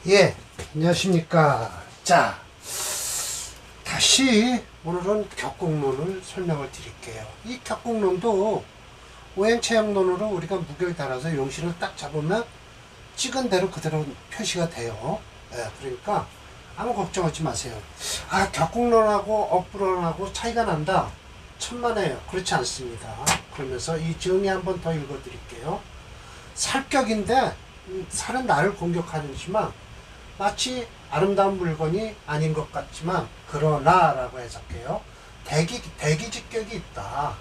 예, 안녕하십니까. 자, 다시 오늘은 격국론을 설명을 드릴게요. 이 격국론도 오행체형론으로 우리가 무게를 달아서 용신을 딱 잡으면 찍은 대로 그대로 표시가 돼요. 예, 그러니까 아무 걱정하지 마세요. 아, 격국론하고 업부론하고 차이가 난다. 천만에요. 그렇지 않습니다. 그러면서 이 정의 한번 더 읽어 드릴게요. 살격인데 살은 나를 공격하지만 마치 아름다운 물건이 아닌 것 같지만 그러나 라고 해석해요. 대기직격이 있다.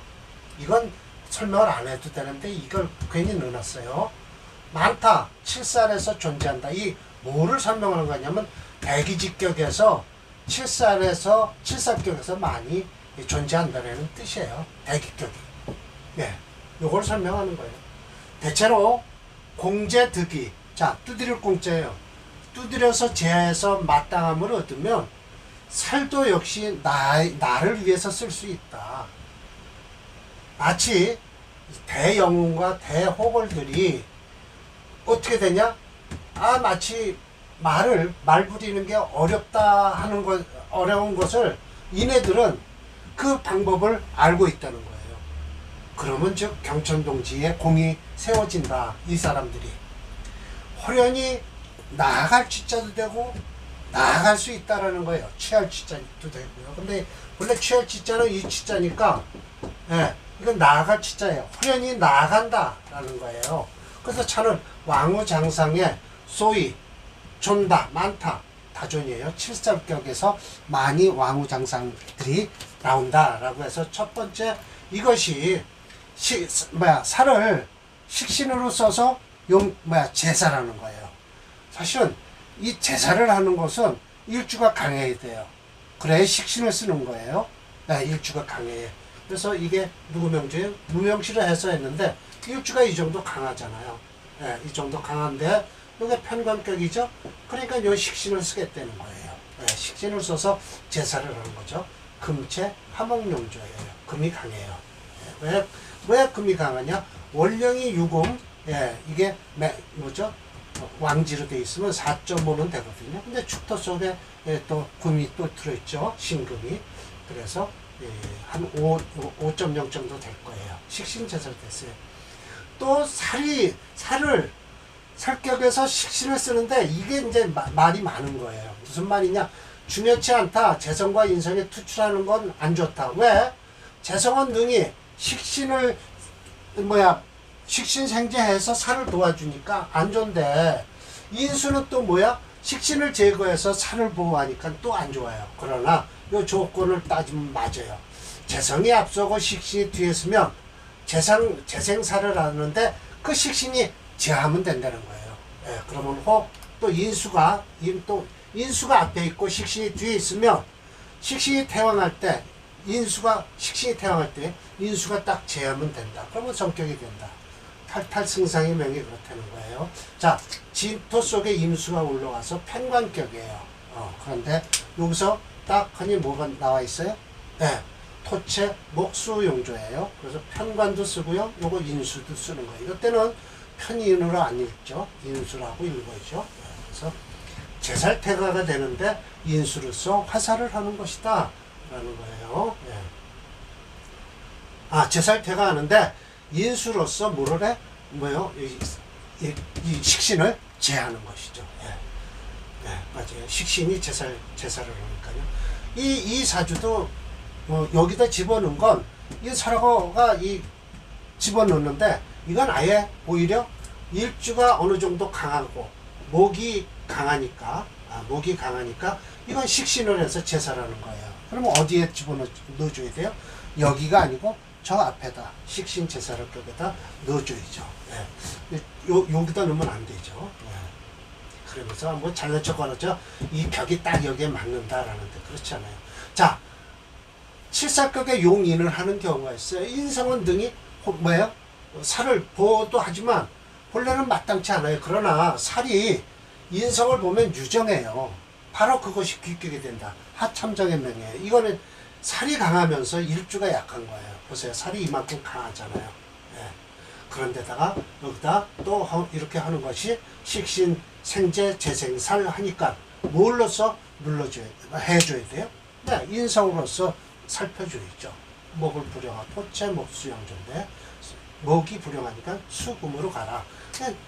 이건 설명을 안 해도 되는데 이걸 괜히 넣어놨어요. 많다. 칠살에서 존재한다. 이 뭐를 설명하는 거냐면 대기직격에서 칠살격에서 많이 존재한다는 뜻이에요. 대기격이. 예, 요걸 설명하는 거예요. 대체로 공제득이, 자, 두드릴 공짜예요. 두드려서 제에서 마땅함을 얻으면 살도 역시 나를 위해서 쓸 수 있다. 마치 대영웅과 대호걸들이 어떻게 되냐? 아, 마치 말 부리는 게 어려운 것을 이네들은 그 방법을 알고 있다는 거예요. 그러면 즉 경천동지에 공이 세워진다. 이 사람들이 호련히 나아갈 취자도 되고 나아갈 수 있다라는 거예요. 취할 취자도 되고요. 근데 원래 취할 취자는 이 취자니까, 예, 이건 나아갈 취자예요. 호련히 나아간다라는 거예요. 그래서 차는 왕우장상에 소위 존다, 많다, 다존이에요. 칠살격에서 많이 왕우장상들이 나온다라고 해서 첫 번째 이것이 살을 식신으로 써서 제사라는 거예요. 사실은 이 제사를 하는 것은 일주가 강해야 돼요. 그래야 식신을 쓰는 거예요. 네, 일주가 강해요. 그래서 이게 누구 명제예요? 무명시를 해서 했는데 일주가 이 정도 강하잖아요. 네, 이 정도 강한데 이게 편관격이죠. 그러니까 요 식신을 쓰겠다는 거예요. 네, 식신을 써서 제사를 하는 거죠. 금체 화목용조예요. 금이 강해요. 네, 왜 금이 강하냐? 원령이 유금, 예, 이게 뭐죠? 왕지로 돼 있으면 4.5는 되거든요. 근데 축토 속에 또 금이 또 들어있죠. 신금이. 그래서 한 5.0 정도 될 거예요. 식신제설 됐어요. 또 살을 살격에서 식신을 쓰는데 이게 이제 말이 많은 거예요. 무슨 말이냐? 중요치 않다. 재성과 인성에 투출하는 건 안 좋다. 왜? 재성은 능히 식신을 식신생제해서 살을 도와주니까 안 좋은데, 인수는 또 뭐야? 식신을 제거해서 살을 보호하니까 또 안 좋아요. 그러나 이 조건을 따지면 맞아요. 재성이 앞서고 식신이 뒤에 서면 재생살을 하는데 그 식신이 제하면 된다는 거예요. 예, 그러면 혹 또 인수가 앞에 있고 식신이 뒤에 있으면 식신이 퇴왕할 때 인수가 딱 제하면 된다. 그러면 성격이 된다. 탈탈승상의 명이 그렇다는 거예요. 자, 진토 속에 임수가 올라와서 편관격이에요. 그런데 여기서 딱 하니 뭐가 나와 있어요? 네, 토체 목수용조예요. 그래서 편관도 쓰고요. 요거 인수도 쓰는 거예요. 이때는 편인으로 안 읽죠. 인수라고 읽어야죠. 그래서 제살태가가 되는데 인수로서 화살을 하는 것이다 라는 거예요. 예. 아, 제살태가 하는데 인수로서 뭐를 해? 이 식신을 제하는 것이죠. 예. 예, 맞아요. 식신이 제사를 하니까요. 이 사주도 여기다 집어넣은 건 이 사라고가 집어넣는데 이건 아예 오히려 일주가 어느 정도 강하고 목이 강하니까 이건 식신을 해서 제사라는 거예요. 그러면 어디에 넣어줘야 돼요? 여기가 아니고 저 앞에다 식신 제사를 격에다 넣어줘야죠. 예. 여기다 넣으면 안 되죠. 예. 그러면서 뭐 잘난 척하죠. 이 격이 딱 여기에 맞는다라는데 그렇지 않아요. 자, 칠살격에 용인을 하는 경우가 있어요. 인성은 등이 살을 보호도 하지만 본래는 마땅치 않아요. 그러나 살이 인성을 보면 유정해요. 바로 그것이 귀격이 된다. 하참정의 명이에요. 이거는 살이 강하면서 일주가 약한 거예요. 보세요. 살이 이만큼 강하잖아요. 예. 그런데다가 여기다 또 이렇게 하는 것이 식신 생재 재생살 하니까 뭘로써 해줘야 돼요? 네, 인성으로서 살펴줘야죠. 목을 불영하 토체 목수영조인데 목이 불영하니까 수금으로 가라.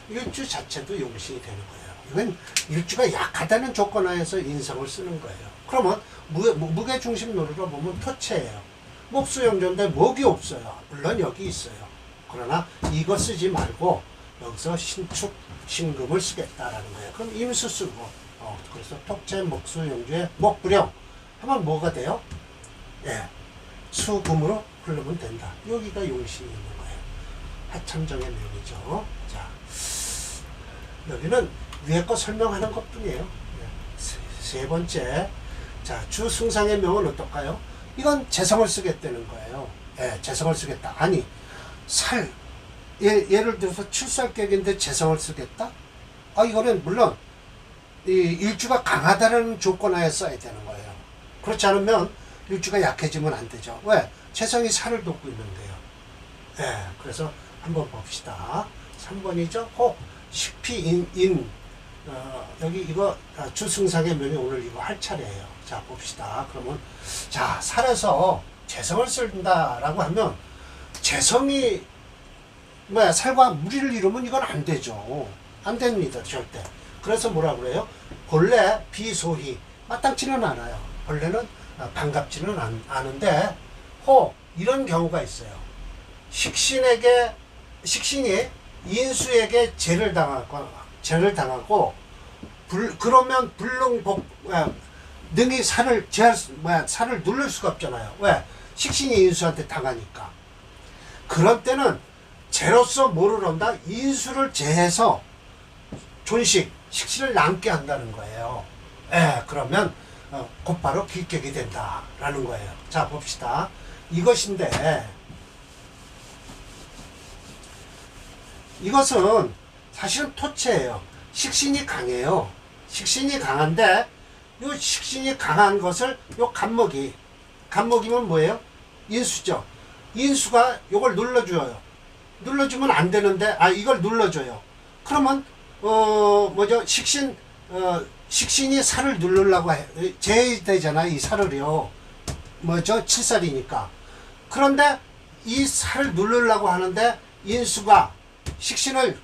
일주 자체도 용신이 되는 거예요. 이건 일주가 약하다는 조건 하에서 인성을 쓰는 거예요. 그러면 무게중심 노루로 보면 토체예요. 목수영조인데 목이 없어요. 물론 여기 있어요. 그러나 이거 쓰지 말고 여기서 신축 신금을 쓰겠다라는 거예요. 그럼 임수 쓰고 그래서 토체 목수영조의 목불영 하면 뭐가 돼요? 예, 수금으로 흐르면 된다. 여기가 용신이 있는 거예요. 하참정의 명이죠. 자, 여기는 위에 거 설명하는 것 뿐이에요. 세 번째, 자, 주승상의 명은 어떨까요? 이건 재성을 쓰겠다는 거예요. 예, 재성을 쓰겠다. 아니, 예를 들어서 출살격인데 재성을 쓰겠다? 이거는 물론 이 일주가 강하다는 조건 하에 써야 되는 거예요. 그렇지 않으면 일주가 약해지면 안 되죠. 왜? 재성이 살을 돕고 있는데요. 예, 그래서 한번 봅시다. 3번이죠. 식피 여기 이거 주승상의 면이 오늘 이거 할 차례예요. 자, 봅시다. 그러면 자, 살에서 재성을 쓴다라고 하면 재성이 살과 무리를 이루면 이건 안 되죠. 안 됩니다. 절대. 그래서 뭐라 그래요? 본래 비소희 마땅치는 않아요. 본래는 반갑지는 않은데 이런 경우가 있어요. 식신이 인수에게 죄를 당하고 그러면 불능복 능히 살을 누를 수가 없잖아요. 왜? 식신이 인수한테 당하니까. 그런 때는 죄로서 뭐를 한다? 인수를 제해서 식신을 남게 한다는 거예요. 예, 그러면 곧바로 길격이 된다라는 거예요. 자, 봅시다. 이것인데 이것은 사실은 토체예요. 식신이 강해요. 식신이 강한데 이 식신이 강한 것을 요 간목이면 뭐예요? 인수죠. 인수가 요걸 눌러줘요. 눌러주면 안 되는데 이걸 눌러줘요. 그러면 식신이 살을 누르려고 제되잖아. 이 살을요. 칠살이니까. 그런데 이 살을 누르려고 하는데 인수가 식신을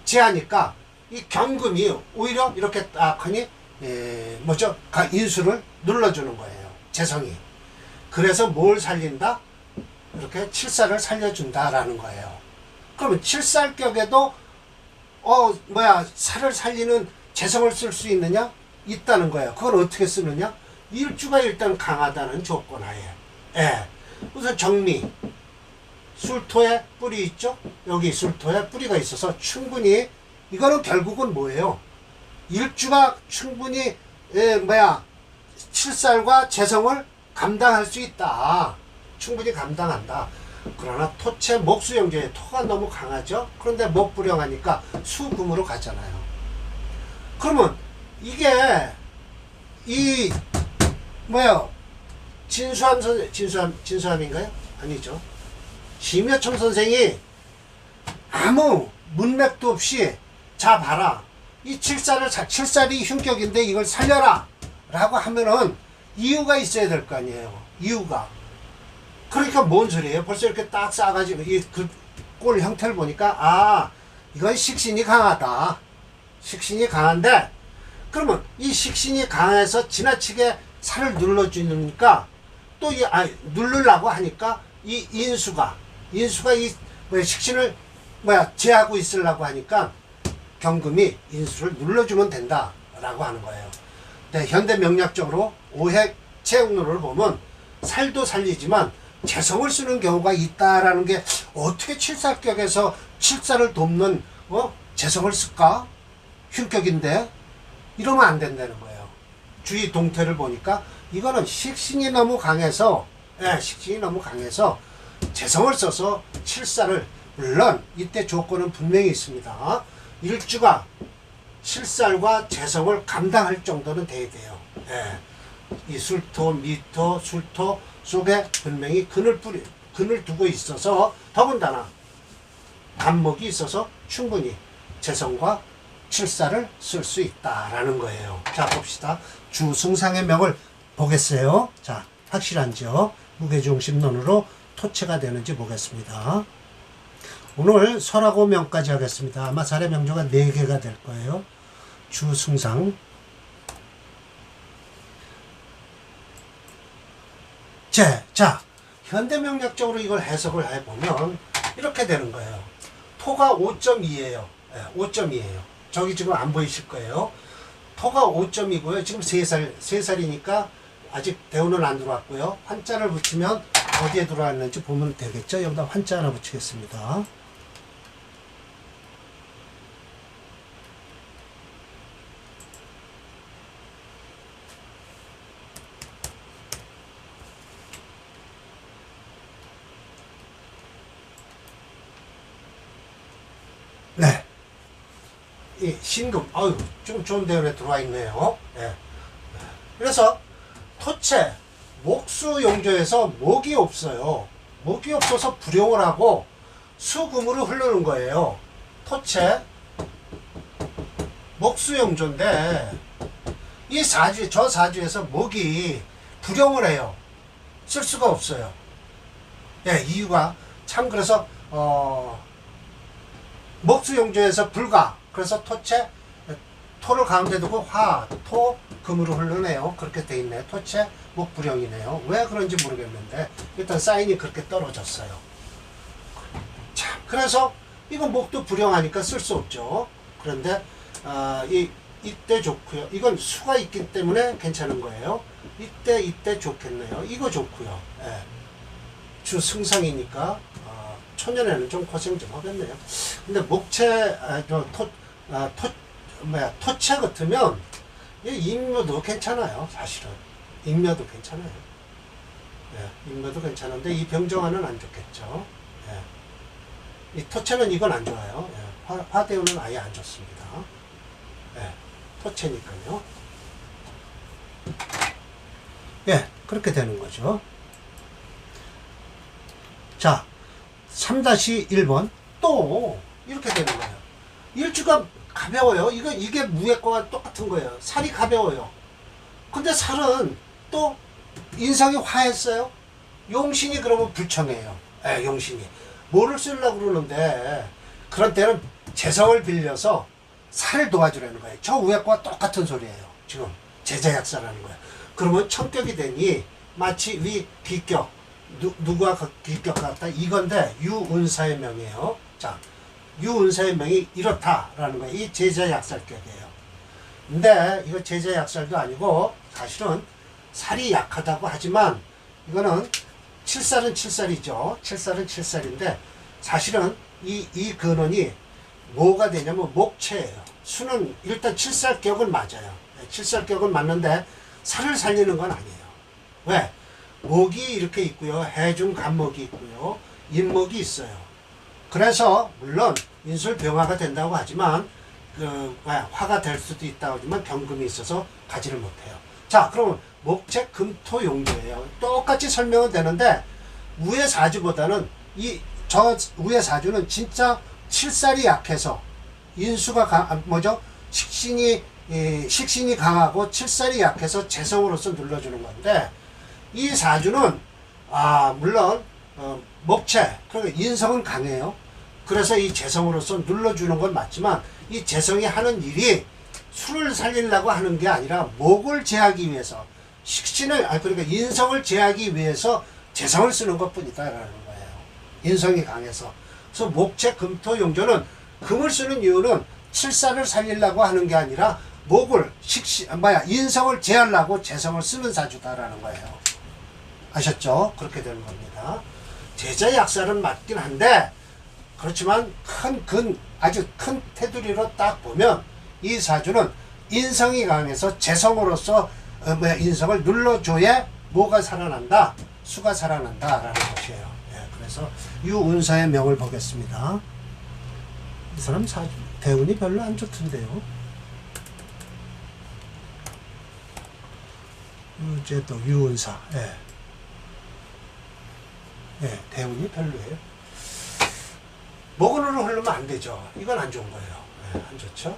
제하니까 이 경금이 오히려 이렇게 딱 하니 인수를 눌러주는 거예요. 재성이. 그래서 뭘 살린다? 이렇게 칠살을 살려준다라는 거예요. 그러면 칠살격에도 살을 살리는 재성을 쓸 수 있느냐? 있다는 거예요. 그걸 어떻게 쓰느냐? 일주가 일단 강하다는 조건 하에. 예. 우선 정미. 술토에 뿔이 있죠? 여기 술토에 뿌리가 있어서 충분히, 이거는 결국은 뭐예요? 일주가 충분히, 칠살과 재성을 감당할 수 있다. 충분히 감당한다. 그러나 토체 목수영조의 토가 너무 강하죠? 그런데 목불영하니까 수금으로 가잖아요. 그러면 이게 진수함인가요? 아니죠. 심여청 선생이 아무 문맥도 없이 자 봐라, 이 칠살이 흉격인데 이걸 살려라 라고 하면은 이유가 있어야 될 거 아니에요. 이유가. 그러니까 뭔 소리예요? 벌써 이렇게 딱 싸가지고 꼴 형태를 보니까 이건 식신이 강하다. 식신이 강한데, 그러면 이 식신이 강해서 지나치게 살을 눌러주니까 또 누르려고 하니까 이 인수가 이 식신을 제하고 있으려고 하니까 경금이 인수를 눌러주면 된다라고 하는 거예요. 네, 현대 명략적으로 오획 체육론을 보면 살도 살리지만 재성을 쓰는 경우가 있다라는 게, 어떻게 칠살격에서 칠살을 돕는 재성을 쓸까? 흉격인데 이러면 안 된다는 거예요. 주의 동태를 보니까 이거는 식신이 너무 강해서 재성을 써서 칠살을, 물론 이때 조건은 분명히 있습니다. 일주가 칠살과 재성을 감당할 정도는 돼야 돼요. 이 술토, 미토, 술토 속에 분명히 근을 두고 있어서, 더군다나 간목이 있어서 충분히 재성과 칠사를 쓸 수 있다라는 거예요. 자, 봅시다. 주승상의 명을 보겠어요. 자, 확실한지요? 무게중심론으로 토체가 되는지 보겠습니다. 오늘 설하고 명까지 하겠습니다. 아마 살의 명조가 4개가 될 거예요. 주승상. 자, 현대명략적으로 이걸 해석을 해보면 이렇게 되는 거예요. 토가 5.2예요. 5.2예요. 저기 지금 안 보이실 거예요. 토가 5.2고요. 지금 3살이니까 아직 대운은 안 들어왔고요. 환자를 붙이면 어디에 들어왔는지 보면 되겠죠. 여기다 환자 하나 붙이겠습니다. 네. 이 신금, 좀 좋은 대운에 들어와 있네요. 네. 그래서 토체, 목수용조에서 목이 없어요. 목이 없어서 불용을 하고 수금으로 흐르는 거예요. 토체, 목수용조인데 이 사주, 저 사주에서 목이 불용을 해요. 쓸 수가 없어요. 예, 이유가 참 그래서 목수용조에서 불가. 그래서 토체, 토를 가운데 두고 화, 토, 금으로 흐르네요. 그렇게 돼 있네요. 토체, 목불용이네요. 왜 그런지 모르겠는데 일단 사인이 그렇게 떨어졌어요. 자, 그래서 이건 목도 불용하니까 쓸 수 없죠. 그런데 이때 좋고요. 이건 수가 있기 때문에 괜찮은 거예요. 이때 좋겠네요. 이거 좋고요. 예. 주 승상이니까 초년에는 좀 고생 좀 하겠네요. 근데 목체, 토체 같으면 임묘도 괜찮아요. 사실은 임묘도 괜찮아요. 예, 임묘도 괜찮은데 이 병정화는 안 좋겠죠. 예. 이 토체는 이건 안 좋아요. 예, 화대운은 아예 안 좋습니다. 예, 토체니까요. 예, 그렇게 되는 거죠. 자, 3-1번 또 이렇게 되는 거예요. 일주가 가벼워요. 이게 무예과와 똑같은 거예요. 살이 가벼워요. 근데 살은 또 인성이 화했어요. 용신이 그러면 불청해요. 용신이 뭐를 쓰려고 그러는데 그런 때는 재성을 빌려서 살을 도와주라는 거예요. 저 우예과와 똑같은 소리예요. 지금 제자약사라는 거예요. 그러면 청격이 되니 마치 위 비격, 누구와 비격 같다 이건데 유운사의 명이에요. 자, 유운사의 명이 이렇다라는 거예요. 이 제자약살격이에요. 근데 이거 제자약살도 아니고 사실은 살이 약하다고 하지만 이거는 7살은 7살이죠. 7살은 7살인데 사실은 이 근원이 뭐가 되냐면 목체예요. 수는 일단 7살격은 맞아요. 7살격은 맞는데 살을 살리는 건 아니에요. 왜? 목이 이렇게 있고요. 해중 간목이 있고요. 인목이 있어요. 그래서 물론 인술병화가 된다고 하지만 화가 될 수도 있다고 하지만 병금이 있어서 가지를 못해요. 자, 그러면 목체 금토용조예요. 똑같이 설명은 되는데 우의 사주보다는 저 우의 사주는 진짜 7살이 약해서 인수가 식신이 강하고 7살이 약해서 재성으로서 눌러주는 건데 이 사주는 물론 목체 그러니까 인성은 강해요. 그래서 이 재성으로서 눌러주는 건 맞지만 이 재성이 하는 일이 수를 살리려고 하는 게 아니라 목을 제하기 위해서 식신을 그러니까 인성을 제하기 위해서 재성을 쓰는 것뿐이다라는 거예요. 인성이 강해서. 그래서 목체 금토용조는 금을 쓰는 이유는 칠사를 살리려고 하는 게 아니라 목을 인성을 제하려고 재성을 쓰는 사주다라는 거예요. 아셨죠? 그렇게 되는 겁니다. 제자약살은 맞긴 한데 그렇지만 아주 큰 테두리로 딱 보면 이 사주는 인성이 강해서 재성으로서 인성을 눌러줘야 뭐가 살아난다? 수가 살아난다라는 것이에요. 예, 그래서 유운사의 명을 보겠습니다. 이 사람 사주 대운이 별로 안 좋던데요. 이제 또 유운사. 예, 대운이 별로예요. 목으로 흐르면 안 되죠. 이건 안 좋은 거예요. 안 좋죠.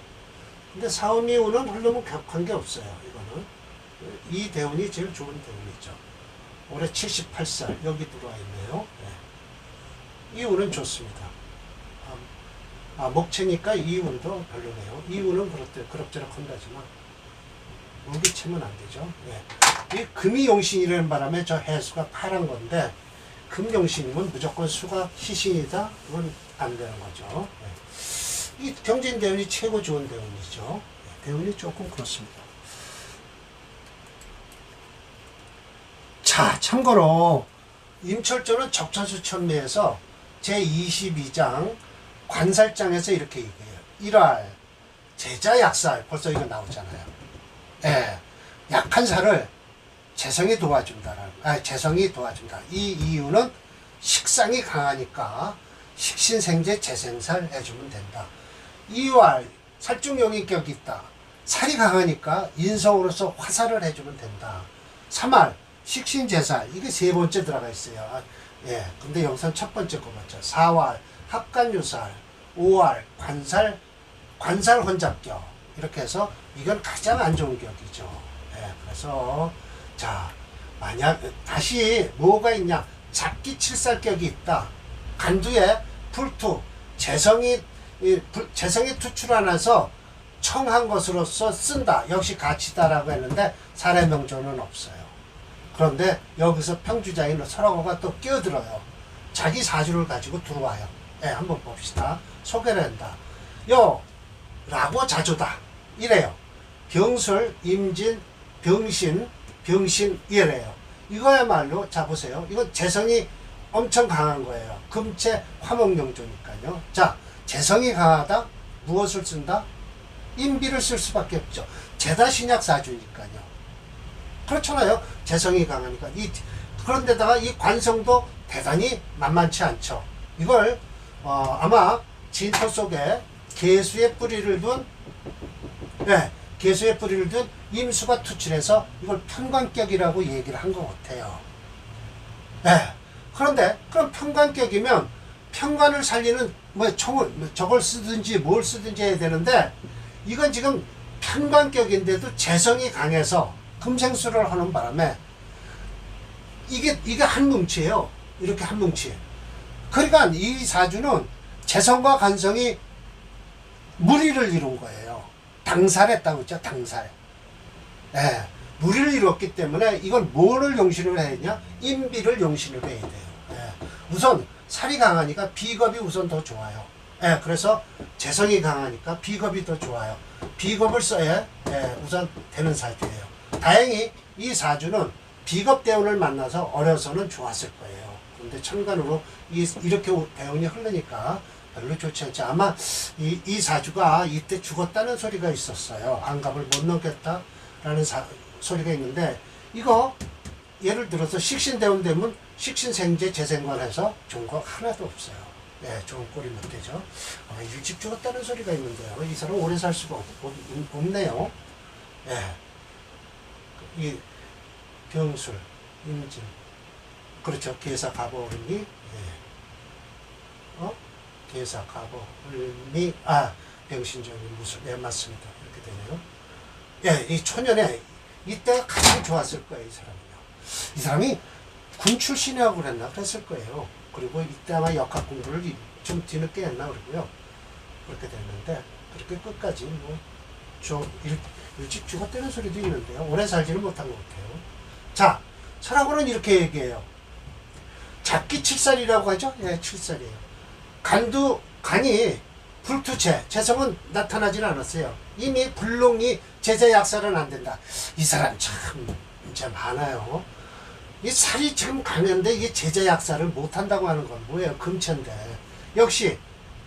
근데 사음이운은 흐르면 관계 없어요. 이거는 이 대운이 제일 좋은 대운이죠. 올해 78살 여기 들어와 있네요. 네. 이운은 좋습니다. 목체니까 이운도 별로네요. 이운은 그럭저럭 한다지만 물기치면 안 되죠. 네. 이 금이 용신이라는 바람에 저 해수가 파란 건데 금용신이면 무조건 수가 희신이다? 그건 안 되는 거죠. 네. 이 경진 대운이 최고 좋은 대운이죠. 네. 대운이 조금 그렇습니다. 자, 참고로 임철조는 적천수천미에서 제22장 관살장에서 이렇게 얘기해요. 1할 제자약살, 벌써 이거 나오잖아요. 예, 약한 살을 재성이 도와준다라는, 재성이 도와준다. 이 이유는 식상이 강하니까 식신생재 재생살 해주면 된다. 2할 살중용인격이 있다. 살이 강하니까 인성으로서 화살을 해주면 된다. 3할 식신재살, 이게 세 번째 들어가 있어요. 예, 근데 여기서 첫 번째 거 맞죠. 4할 합간유살, 5할 관살 혼잡격, 이렇게 해서 이건 가장 안 좋은 격이죠. 예, 그래서 자, 만약 다시 뭐가 있냐, 잡기 칠살격이 있다. 간두에 불투, 재성이 투출하면서 청한 것으로서 쓴다. 역시 가치다라고 했는데 사례 명조는 없어요. 그런데 여기서 평주자인 설화고가 또 끼어들어요. 자기 사주를 가지고 들어와요. 예, 한번 봅시다. 소개를 한다. 라고 자조다. 이래요. 병술, 임진, 병신 이래요. 이거야말로, 자, 보세요. 이건 재성이 엄청 강한 거예요. 금체 화목용조니까요. 자, 재성이 강하다? 무엇을 쓴다? 인비를 쓸 수밖에 없죠. 제다신약 사주니까요. 그렇잖아요. 재성이 강하니까. 그런데다가 이 관성도 대단히 만만치 않죠. 이걸 아마 진토 속에 개수의 뿌리를 둔, 개수의 뿌리를 둔 임수가 투출해서 이걸 편관격이라고 얘기를 한 것 같아요. 그런데 그럼 편관격이면 편관을 살리는 저걸 쓰든지 뭘 쓰든지 해야 되는데, 이건 지금 편관격인데도 재성이 강해서 금생수를 하는 바람에 이게 한 뭉치예요. 이렇게 한 뭉치. 그러니까 이 사주는 재성과 간성이 무리를 이룬 거예요. 당살했다고 했죠. 당살. 무리를 이뤘기 때문에 이건 뭐를 용신을 해야 되냐? 인비를 용신을 해야 돼요. 우선 살이 강하니까 비겁이 우선 더 좋아요. 그래서 재성이 강하니까 비겁이 더 좋아요. 비겁을 써야 우선 되는 사주예요. 다행히 이 사주는 비겁 대운을 만나서 어려서는 좋았을 거예요. 그런데 천간으로 이렇게 대운이 흐르니까 별로 좋지 않죠. 아마 이 사주가 이때 죽었다는 소리가 있었어요. 안갑을 못 넘겼다라는 소리가 있는데, 이거 예를 들어서 식신대운 되면 식신생재 재생관해서 좋은 거 하나도 없어요. 좋은 꼴이 못 되죠. 일찍 죽었다는 소리가 있는데요. 이 사람 오래 살 수가 없네요. 이 병술, 임진, 그렇죠. 계사 가보름이, 계사 가보름이, 병신정이 무술, 맞습니다. 이렇게 되네요. 이 초년에 이때가 가장 좋았을 거예요. 이 사람이요. 이 사람이 군 출신이라고 그랬나 그랬을 거예요. 그리고 이때 아마 역학 공부를 좀 뒤늦게 했나 그러고요. 그렇게 됐는데, 그렇게 끝까지 좀 일찍 죽었다는 소리도 있는데요. 오래 살지는 못한 것 같아요. 자, 설화고는 이렇게 얘기해요. 잡기 칠살이라고 하죠? 칠살이에요. 간이 불투체, 재성은 나타나지는 않았어요. 이미 불롱이 제자약살은 안 된다. 이 사람 참 이제 많아요. 이 살이 참 강한데 이게 제자약살을 못한다고 하는 건 뭐예요? 금체인데. 역시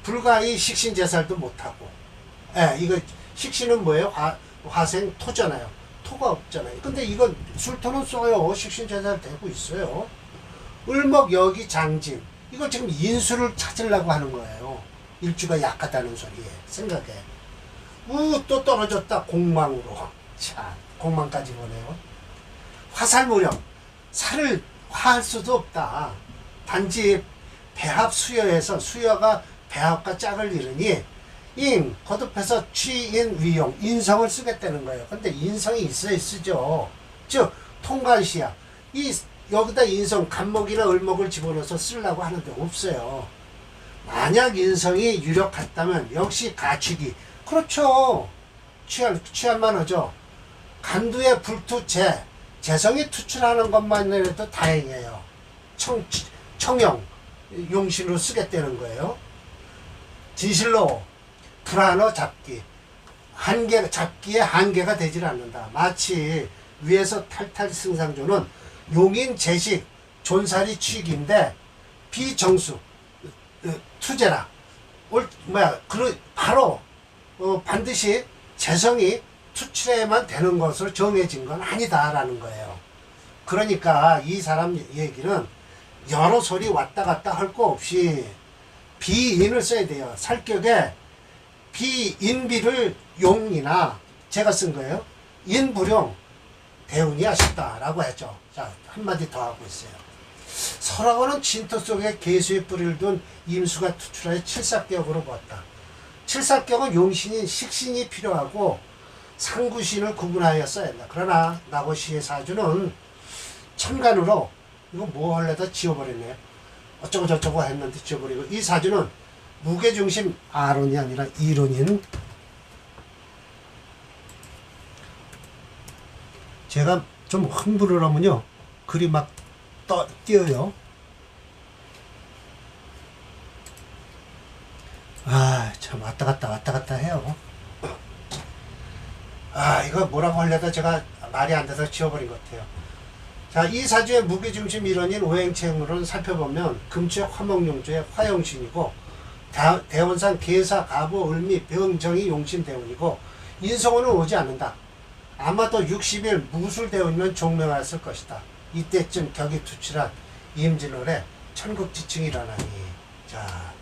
불가의 식신제살도 못하고. 이거 식신은 뭐예요? 화생 토잖아요. 토가 없잖아요. 근데 이건 술토는 써요. 식신제살 되고 있어요. 을목 여기 장진, 이걸 지금 인수를 찾으려고 하는 거예요. 일주가 약하다는 소리에 생각해. 또 떨어졌다. 공망으로. 자, 공망까지 보네요. 화살무령, 살을 화할 수도 없다. 단지 배합 수여에서 수여가 배합과 짝을 이루니 인 거듭해서 취인 위용 인성을 쓰겠다는 거예요. 근데 인성이 있어야 쓰죠. 즉 통관시야. 이 여기다 인성 간목이나 을목을 집어넣어서 쓰려고 하는데 없어요. 만약 인성이 유력했다면 역시 가축이 그렇죠. 취할만 하죠. 간두에 불투 재성이 투출하는 것만으로도 다행이에요. 청영 용신으로 쓰겠다는 거예요. 진실로 불안어 잡기 잡기에 한계가 되질 않는다. 마치 위에서 탈탈 승상조는 용인 재식 존살이 취익인데 비정수 투제라 바로 반드시 재성이 투출해야만 되는 것으로 정해진 건 아니다라는 거예요. 그러니까 이 사람 얘기는 여러 소리 왔다 갔다 할 거 없이 비인을 써야 돼요. 살격에 비인비를 용이나 제가 쓴 거예요. 인불용 대운이 아쉽다라고 했죠. 자, 한마디 더 하고 있어요. 설하고는 진토 속에 개수의 뿌리를 둔 임수가 투출하여 칠삭격으로 보았다. 칠삭격은 용신인 식신이 필요하고 상구신을 구분하여 써야 한다. 그러나 나고시의 사주는 천간으로 이거 뭐 하려다 지워버렸네요. 어쩌고 저쩌고 했는데 지워버리고 이 사주는 무게중심 아론이 아니라 이론인 제가 좀 흥분을 하면요 글이 막 띄어요. 아 참 왔다 갔다 해요. 아 이거 뭐라고 하려다 제가 말이 안 돼서 지워버린 것 같아요. 자, 이 사주의 무게중심 일원인 오행체형으로는 살펴보면 금추의 화목용조의 화용신이고 대원상 계사, 가보, 을미, 병정이 용신대운이고 인성호는 오지 않는다. 아마도 60일 무술대운이면 종명했을 것이다. 이때쯤 격이 투출한 임진월에 천국지층이 일어나니 자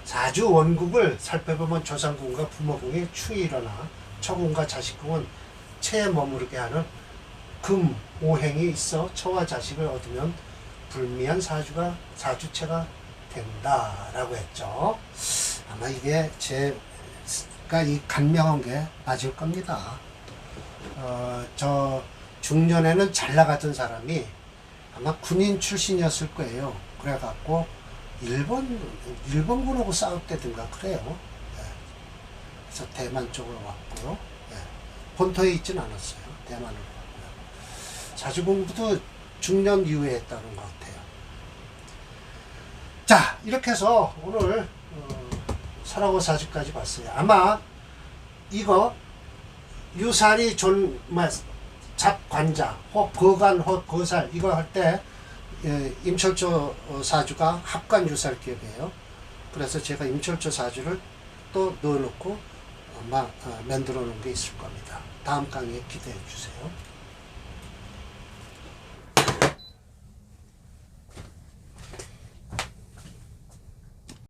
사주 원국을 살펴보면 조상궁과 부모궁에 충이 일어나 처궁과 자식궁은 체에 머무르게 하는 금, 오행이 있어 처와 자식을 얻으면 불미한 사주체가 된다라고 했죠. 아마 이게 제가 이 간명한 게 맞을 겁니다. 저 중년에는 잘 나가던 아마 군인 출신이었을 거예요. 그래갖고 일본군하고 싸웠다든가 그래요. 예. 그래서 대만 쪽으로 왔고요. 예. 본토에 있진 않았어요. 대만으로 왔고요. 사주 공부도 중년 이후에 했다는 것 같아요. 자, 이렇게 해서 오늘 설하고 사주까지 봤어요. 아마 이거 유살이 잡관자 혹 거간 혹 거살 이거 할 때 임철조 사주가 합관 유살격이에요. 그래서 제가 임철조 사주를 또 넣어놓고 아마 만들어 놓은 게 있을 겁니다. 다음 강의에 기대해 주세요.